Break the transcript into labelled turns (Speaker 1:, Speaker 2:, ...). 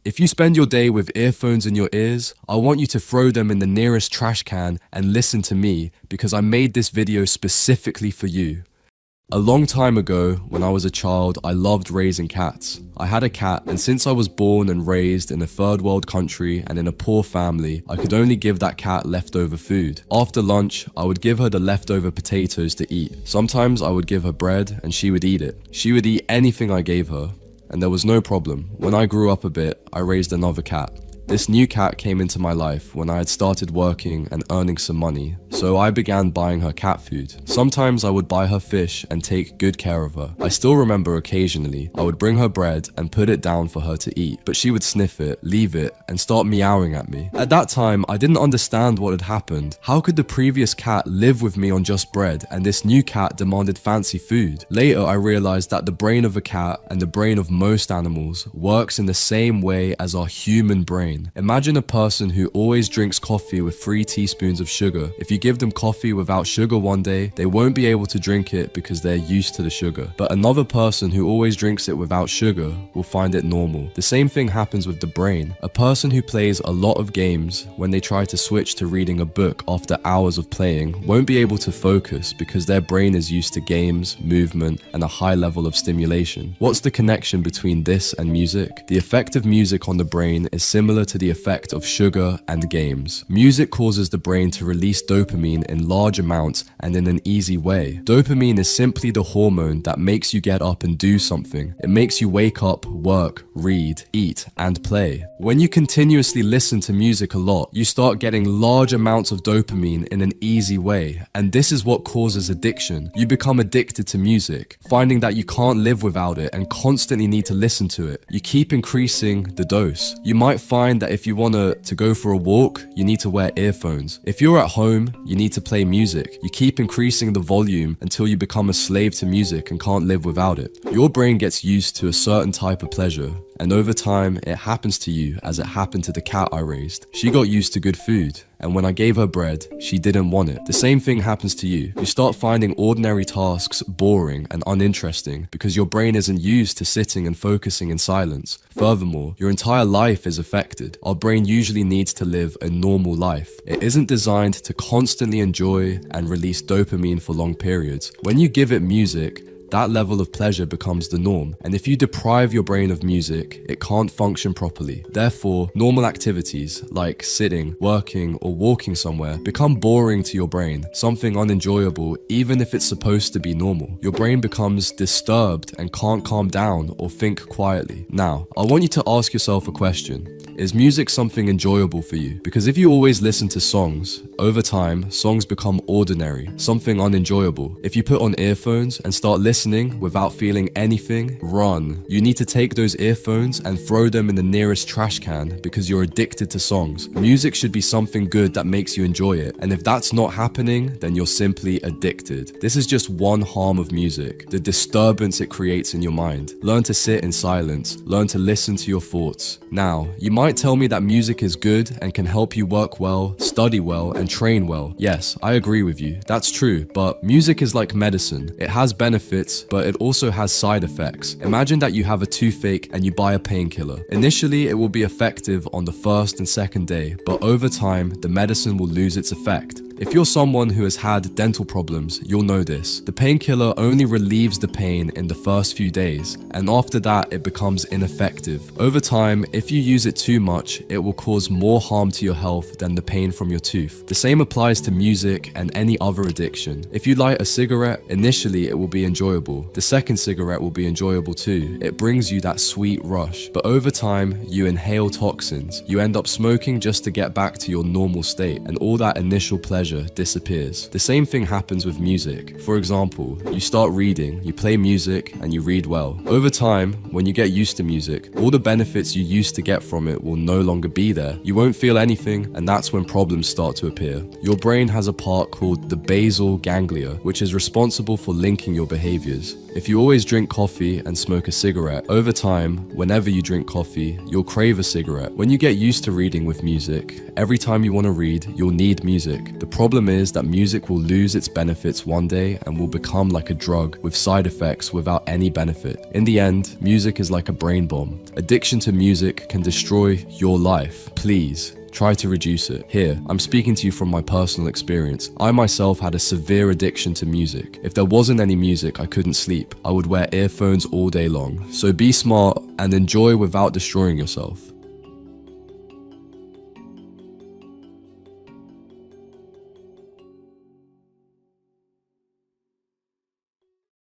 Speaker 1: If you spend your day with earphones in your ears, I want you to throw them in the nearest trash can and listen to me because I made this video specifically for you. A long time ago, when I was a child, I loved raising cats. I had a cat, and since I was born and raised in a third world country and in a poor family, I could only give that cat leftover food. After lunch, I would give her the leftover potatoes to eat. Sometimes I would give her bread and she would eat it. She would eat anything I gave her, and there was no problem. When I grew up a bit, I raised another cat. This new cat came into my life when I had started working and earning some money, so I began buying her cat food. Sometimes I would buy her fish and take good care of her. I still remember occasionally, I would bring her bread and put it down for her to eat, but she would sniff it, leave it, and start meowing at me. At that time, I didn't understand what had happened. How could the previous cat live with me on just bread, and this new cat demanded fancy food? Later, I realized that the brain of a cat and the brain of most animals works in the same way as our human brain. Imagine a person who always drinks coffee with 3 teaspoons of sugar. If you give them coffee without sugar one day, they won't be able to drink it because they're used to the sugar. But another person who always drinks it without sugar will find it normal. The same thing happens with the brain. A person who plays a lot of games, when they try to switch to reading a book after hours of playing, won't be able to focus because their brain is used to games, movement, and a high level of stimulation. What's the connection between this and music? The effect of music on the brain is similar to the effect of sugar and games. Music causes the brain to release dopamine in large amounts and in an easy way. Dopamine is simply the hormone that makes you get up and do something. It makes you wake up, work, read, eat, and play. When you continuously listen to music a lot, you start getting large amounts of dopamine in an easy way, and this is what causes addiction. You become addicted to music, finding that you can't live without it and constantly need to listen to it. You keep increasing the dose. You might find that if you want to go for a walk, you need to wear earphones. If you're at home, you need to play music. You keep increasing the volume until you become a slave to music and can't live without it. Your brain gets used to a certain type of pleasure, and over time, it happens to you as it happened to the cat I raised. She got used to good food, and when I gave her bread, she didn't want it. The same thing happens to you. You start finding ordinary tasks boring and uninteresting because your brain isn't used to sitting and focusing in silence. Furthermore, your entire life is affected. Our brain usually needs to live a normal life. It isn't designed to constantly enjoy and release dopamine for long periods. When you give it music, that level of pleasure becomes the norm, and if you deprive your brain of music, it can't function properly. Therefore, normal activities like sitting, working, or walking somewhere become boring to your brain, something unenjoyable even if it's supposed to be normal. Your brain becomes disturbed and can't calm down or think quietly. Now, I want you to ask yourself a question. Is music something enjoyable for you? Because if you always listen to songs, over time, songs become ordinary, something unenjoyable. If you put on earphones and start listening without feeling anything, run. You need to take those earphones and throw them in the nearest trash can because you're addicted to songs. Music should be something good that makes you enjoy it, and if that's not happening, then you're simply addicted. This is just one harm of music, the disturbance it creates in your mind. Learn to sit in silence, learn to listen to your thoughts. Now, you might tell me that music is good and can help you work well, study well, and train well. Yes, I agree with you. That's true, but music is like medicine. It has benefits, but it also has side effects. Imagine that you have a toothache and you buy a painkiller. Initially, it will be effective on the first and second day, but over time, the medicine will lose its effect. If you're someone who has had dental problems, you'll know this. The painkiller only relieves the pain in the first few days, and after that, it becomes ineffective. Over time, if you use it too much, it will cause more harm to your health than the pain from your tooth. The same applies to music and any other addiction. If you light a cigarette, initially it will be enjoyable. The second cigarette will be enjoyable too. It brings you that sweet rush. But over time, you inhale toxins. You end up smoking just to get back to your normal state, and all that initial pleasure disappears. The same thing happens with music. For example, you start reading, you play music, and you read well. Over time, when you get used to music, all the benefits you used to get from it will no longer be there. You won't feel anything, and that's when problems start to appear. Your brain has a part called the basal ganglia, which is responsible for linking your behaviors. If you always drink coffee and smoke a cigarette, over time, whenever you drink coffee, you'll crave a cigarette. When you get used to reading with music, every time you want to read, you'll need music. The problem is that music will lose its benefits one day and will become like a drug with side effects without any benefit. In the end, music is like a brain bomb. Addiction to music can destroy your life. Please, try to reduce it. Here, I'm speaking to you from my personal experience. I myself had a severe addiction to music. If there wasn't any music, I couldn't sleep. I would wear earphones all day long. So be smart and enjoy without destroying yourself.